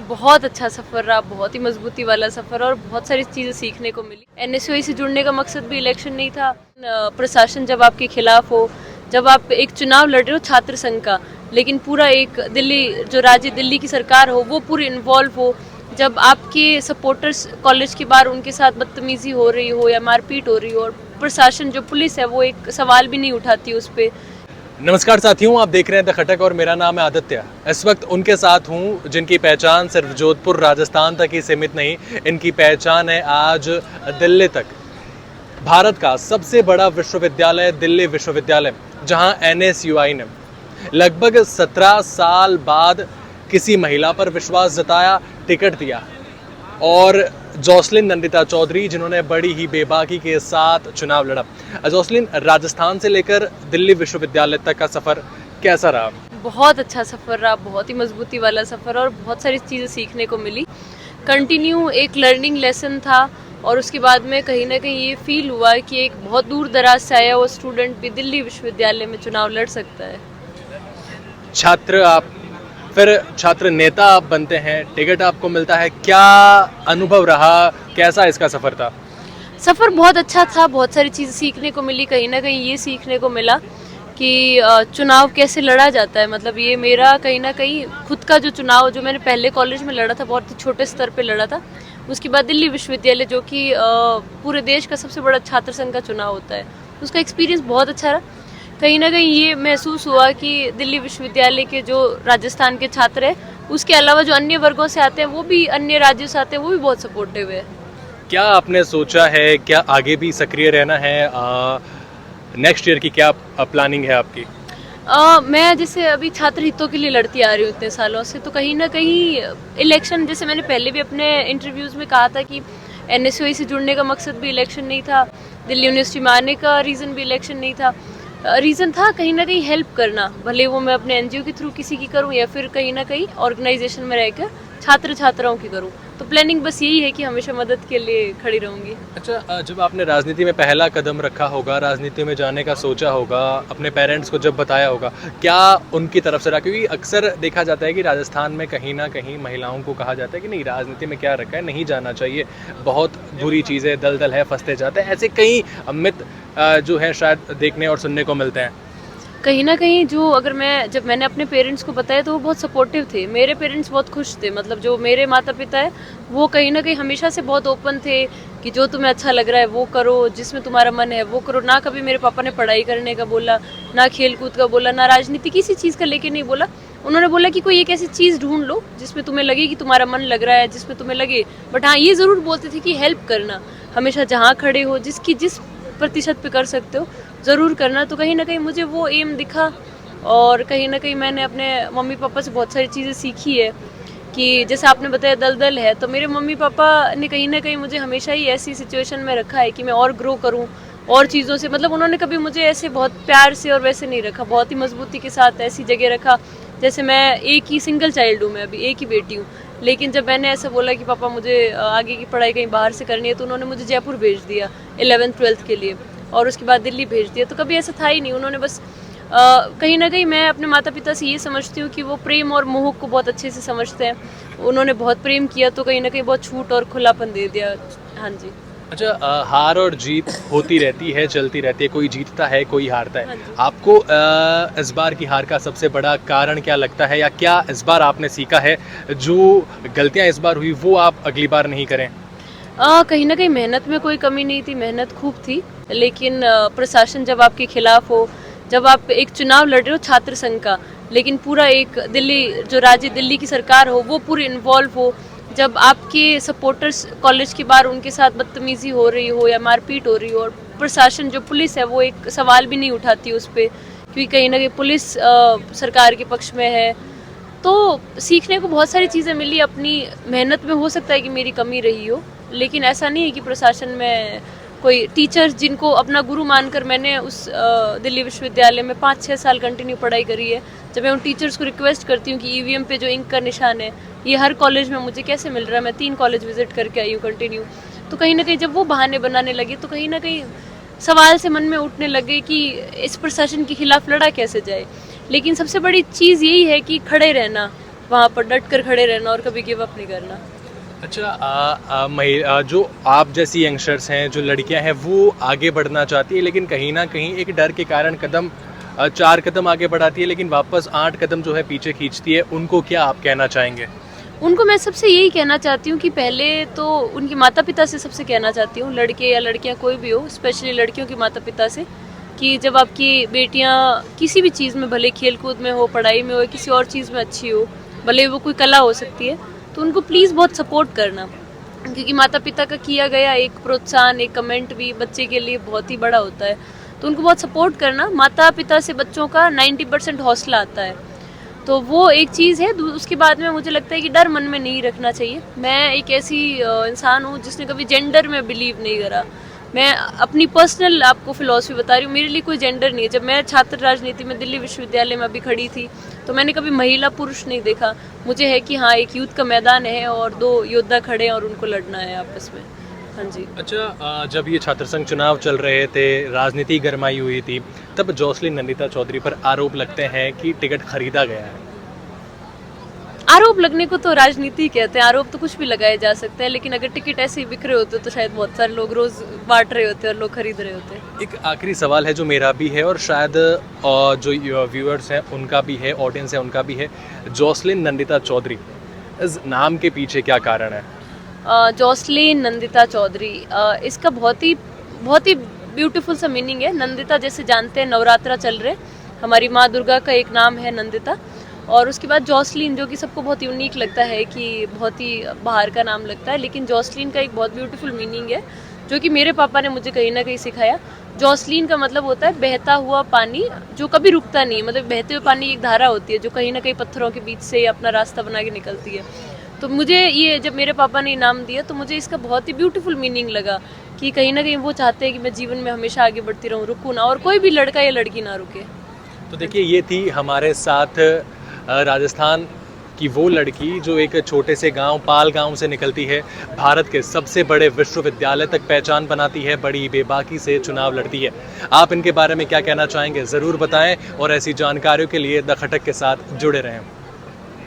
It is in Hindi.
बहुत अच्छा सफ़र रहा, बहुत ही मजबूती वाला सफ़र और बहुत सारी चीज़ें सीखने को मिली। एनएसयूआई से जुड़ने का मकसद भी इलेक्शन नहीं था। प्रशासन जब आपके खिलाफ हो, जब आप एक चुनाव लड़ रहे हो छात्र संघ का, लेकिन पूरा एक दिल्ली जो राज्य दिल्ली की सरकार हो वो पूरी इन्वॉल्व हो, जब आपके सपोर्टर्स कॉलेज के बाहर उनके साथ बदतमीजी हो रही हो या मारपीट हो रही हो, और प्रशासन जो पुलिस है वो एक सवाल भी नहीं उठाती उस पर। नमस्कार साथियों, आप देख रहे हैं द खटक और मेरा नाम है आदित्य। इस वक्त उनके साथ हूं जिनकी पहचान सिर्फ जोधपुर राजस्थान तक ही सीमित नहीं, इनकी पहचान है आज दिल्ली तक। भारत का सबसे बड़ा विश्वविद्यालय दिल्ली विश्वविद्यालय, जहां एनएसयूआई ने लगभग 17 साल बाद किसी महिला पर विश्वास जताया, टिकट दिया, और जोसलिन नंदिता चौधरी जिन्होंने बड़ी ही बेबाकी के साथ चुनाव लड़ा। जोसलिन, राजस्थान से लेकर दिल्ली विश्वविद्यालय तक का सफ़र कैसा रहा? बहुत अच्छा सफ़र रहा, बहुत ही मजबूती वाला सफ़र और बहुत सारी चीज़ें सीखने को मिली। कंटिन्यू एक लर्निंग लेसन था, और उसके बाद में कहीं ना कहीं ये फील हुआ कि एक बहुत दूर दराज से आया हुआ स्टूडेंट भी दिल्ली विश्वविद्यालय में चुनाव लड़ सकता है। छात्र आप, फिर छात्र नेता आप बनते हैं, टिकट आपको मिलता है, क्या अनुभव रहा, कैसा इसका सफ़र था? सफ़र बहुत अच्छा था, बहुत सारी चीज़ें सीखने को मिली। कहीं ना कहीं ये सीखने को मिला कि चुनाव कैसे लड़ा जाता है। मतलब ये मेरा कहीं ना कहीं खुद का जो चुनाव जो मैंने पहले कॉलेज में लड़ा था, बहुत ही छोटे स्तर पे लड़ा था। उसके बाद दिल्ली विश्वविद्यालय जो कि पूरे देश का सबसे बड़ा छात्र संघ का चुनाव होता है, उसका एक्सपीरियंस बहुत अच्छा रहा। कहीं ना कहीं ये महसूस हुआ कि दिल्ली विश्वविद्यालय के जो राजस्थान के छात्र हैं, उसके अलावा जो अन्य वर्गों से आते हैं, वो भी अन्य राज्यों से आते हैं, वो भी बहुत सपोर्टिव है। क्या आपने सोचा है, क्या आगे भी सक्रिय रहना है? नेक्स्ट ईयर की क्या प्लानिंग है आपकी? मैं जैसे अभी छात्र हितों के लिए लड़ती आ रही हूँ इतने सालों से, तो कहीं ना कहीं इलेक्शन, जैसे मैंने पहले भी अपने इंटरव्यूज़ में कहा था कि एनएसयूआई से जुड़ने का मकसद भी इलेक्शन नहीं था, दिल्ली यूनिवर्सिटी में आने का रीज़न भी इलेक्शन नहीं था। रीज़न था कहीं ना कहीं हेल्प करना, भले वो मैं अपने एनजीओ के थ्रू किसी की करूँ या फिर कहीं ना कहीं ऑर्गेनाइजेशन में रहकर छात्र छात्राओं की करूँ। तो प्लानिंग बस यही है कि हमेशा मदद के लिए खड़ी रहूँगी। अच्छा, जब आपने राजनीति में पहला कदम रखा होगा, राजनीति में जाने का सोचा होगा, अपने पेरेंट्स को जब बताया होगा, क्या उनकी तरफ से रहा? क्योंकि अक्सर देखा जाता है कि राजस्थान में कहीं ना कहीं महिलाओं को कहा जाता है कि नहीं, राजनीति में क्या रखा है, नहीं जाना चाहिए, बहुत बुरी चीज़ है, दलदल है, फंसते जाते हैं। ऐसे कई मिथ जो है शायद देखने और सुनने को मिलते हैं। कहीं ना कहीं जो जब मैंने अपने पेरेंट्स को बताया तो वो बहुत सपोर्टिव थे। मेरे पेरेंट्स बहुत खुश थे, मतलब जो मेरे माता पिता है वो कहीं ना कहीं हमेशा से बहुत ओपन थे कि जो तुम्हें अच्छा लग रहा है वो करो, जिसमें तुम्हारा मन है वो करो। ना कभी मेरे पापा ने पढ़ाई करने का बोला, ना खेल कूद का बोला, ना राजनीति किसी चीज़ का लेके नहीं बोला। उन्होंने बोला कि कोई एक ऐसी चीज़ ढूंढ लो जिसमें तुम्हें लगे कि तुम्हारा मन लग रहा है, जिसमें तुम्हें लगे। बट हाँ, ये ज़रूर बोलते थे कि हेल्प करना, हमेशा जहाँ खड़े हो, जिस प्रतिशत पे कर सकते हो ज़रूर करना। तो कहीं ना कहीं मुझे वो एम दिखा, और कहीं ना कहीं मैंने अपने मम्मी पापा से बहुत सारी चीज़ें सीखी है। कि जैसे आपने बताया दलदल है, तो मेरे मम्मी पापा ने कहीं ना कहीं मुझे हमेशा ही ऐसी सिचुएशन में रखा है कि मैं और ग्रो करूं और चीज़ों से। मतलब उन्होंने कभी मुझे ऐसे बहुत प्यार से और वैसे नहीं रखा, बहुत ही मजबूती के साथ ऐसी जगह रखा। जैसे मैं एक ही सिंगल चाइल्ड हूँ, मैं अभी एक ही बेटी हूँ, लेकिन जब मैंने ऐसा बोला कि पापा मुझे आगे की पढ़ाई कहीं बाहर से करनी है, तो उन्होंने मुझे जयपुर भेज दिया 11th-12th के लिए, और उसके बाद दिल्ली भेज दिया। तो कभी ऐसा था ही नहीं। उन्होंने बस कहीं ना कहीं, मैं अपने माता पिता से ये समझती हूँ कि वो प्रेम और मोह को बहुत अच्छे से समझते हैं। उन्होंने बहुत प्रेम किया, तो कहीं ना कहीं बहुत छूट और खुलापन दे दिया। हाँ जी। अच्छा, हार और जीत होती रहती है, चलती रहती है, कोई जीतता है, कोई हारता है। हाँ जी। आपको इस बार की हार का सबसे बड़ा कारण क्या लगता है, या क्या इस बार आपने सीखा है जो गलतियां इस बार हुई वो आप अगली बार नहीं करें? कहीं ना कहीं मेहनत में कोई कमी नहीं थी, मेहनत खूब थी, लेकिन प्रशासन जब आपके खिलाफ हो, जब आप एक चुनाव लड़ रहे हो छात्र संघ का, लेकिन पूरा एक दिल्ली जो राज्य दिल्ली की सरकार हो वो पूरी इन्वॉल्व हो, जब आपके सपोर्टर्स कॉलेज के बाहर उनके साथ बदतमीजी हो रही हो या मारपीट हो रही हो, और प्रशासन जो पुलिस है वो एक सवाल भी नहीं उठाती उस पर, क्योंकि कहीं ना कहीं पुलिस सरकार के पक्ष में है। तो सीखने को बहुत सारी चीज़ें मिली। अपनी मेहनत में हो सकता है कि मेरी कमी रही हो, लेकिन ऐसा नहीं है कि प्रशासन में कोई टीचर्स जिनको अपना गुरु मानकर मैंने उस दिल्ली विश्वविद्यालय में 5-6 साल कंटिन्यू पढ़ाई करी है। जब मैं उन टीचर्स को रिक्वेस्ट करती हूँ कि ईवीएम पे जो इंक का निशान है ये हर कॉलेज में मुझे कैसे मिल रहा है, मैं 3 कॉलेज विजिट करके आई हूँ कंटिन्यू, तो कहीं ना कहीं जब वो बहाने बनाने लगे तो कहीं ना कहीं सवाल से मन में उठने लगे कि इस प्रशासन के खिलाफ लड़ा कैसे जाए। लेकिन सबसे बड़ी चीज़ यही है कि खड़े रहना, वहाँ पर डट कर खड़े रहना और कभी गिव अप नहीं करना। अच्छा, जो आप जैसी यंगस्टर्स हैं, जो लड़कियां हैं, वो आगे बढ़ना चाहती है लेकिन कहीं ना कहीं एक डर के कारण 4 कदम आगे बढ़ाती है लेकिन वापस 8 कदम जो है पीछे खींचती है, उनको क्या आप कहना चाहेंगे? उनको मैं सबसे यही कहना चाहती हूँ कि पहले तो उनके माता पिता से सबसे कहना चाहती हूँ, लड़के या लड़कियाँ कोई भी हो, स्पेशली लड़कियों के माता पिता से, कि जब आपकी बेटियाँ किसी भी चीज़ में, भले खेल कूद में हो, पढ़ाई में हो, किसी और चीज़ में अच्छी हो, भले वो कोई कला हो सकती है, तो उनको प्लीज़ बहुत सपोर्ट करना, क्योंकि माता पिता का किया गया एक प्रोत्साहन, एक कमेंट भी बच्चे के लिए बहुत ही बड़ा होता है। तो उनको बहुत सपोर्ट करना। माता पिता से बच्चों का 90% हौसला आता है, तो वो एक चीज़ है। उसके बाद में मुझे लगता है कि डर मन में नहीं रखना चाहिए। मैं एक ऐसी इंसान हूँ जिसने कभी जेंडर में बिलीव नहीं करा। मैं अपनी पर्सनल आपको फिलॉसफी बता रही हूँ, मेरे लिए कोई जेंडर नहीं है। जब मैं छात्र राजनीति में दिल्ली विश्वविद्यालय में अभी खड़ी थी तो मैंने कभी महिला पुरुष नहीं देखा। मुझे है कि हाँ, एक युद्ध का मैदान है और 2 योद्धा खड़े हैं और उनको लड़ना है आपस में। हाँ जी। अच्छा, जब ये छात्र संघ चुनाव चल रहे थे, राजनीति गरमाई हुई थी, तब जॉसलिन नंदिता चौधरी पर आरोप लगते हैं कि टिकट खरीदा गया है। आरोप लगने को तो राजनीति कहते हैं, आरोप तो कुछ भी लगाए जा सकते हैं, लेकिन अगर टिकट ऐसे ही बिक रहे होते तो शायद बहुत सारे लोग रोज बांट रहे होते और लोग खरीद रहे होते। एक आखिरी सवाल है जो मेरा भी है और शायद जो व्यूअर्स हैं उनका भी है, ऑडियंस है उनका भी है। जॉसलिन नंदिता चौधरी, इस नाम के पीछे क्या कारण है? जॉसलिन नंदिता चौधरी, इसका बहुत ही ब्यूटीफुल सा मीनिंग है। नंदिता जैसे जानते हैं, नवरात्रा चल रहे, हमारी माँ दुर्गा का एक नाम है नंदिता, और उसके बाद जॉसलिन, जो कि सबको बहुत यूनिक लगता है कि बहुत ही बाहर का नाम लगता है, लेकिन जॉसलिन का एक बहुत ब्यूटीफुल मीनिंग है जो कि मेरे पापा ने मुझे कहीं ना कहीं सिखाया। जॉसलिन का मतलब होता है बहता हुआ पानी जो कभी रुकता नहीं, मतलब बहते हुए पानी एक धारा होती है जो कहीं ना कहीं पत्थरों के बीच से अपना रास्ता बना के निकलती है। तो मुझे ये, जब मेरे पापा ने इनाम दिया तो मुझे इसका बहुत ही ब्यूटीफुल मीनिंग लगा कि कहीं ना कहीं वो चाहते हैं कि मैं जीवन में हमेशा आगे बढ़ती रहूं, रुकूं ना, और कोई भी लड़का या लड़की ना रुके। तो देखिए, ये थी हमारे साथ राजस्थान की वो लड़की जो एक छोटे से गांव, पाल गांव से निकलती है, भारत के सबसे बड़े विश्वविद्यालय तक पहचान बनाती है, बड़ी बेबाकी से चुनाव लड़ती है। आप इनके बारे में क्या कहना चाहेंगे ज़रूर बताएं और ऐसी जानकारियों के लिए द खटक के साथ जुड़े रहें।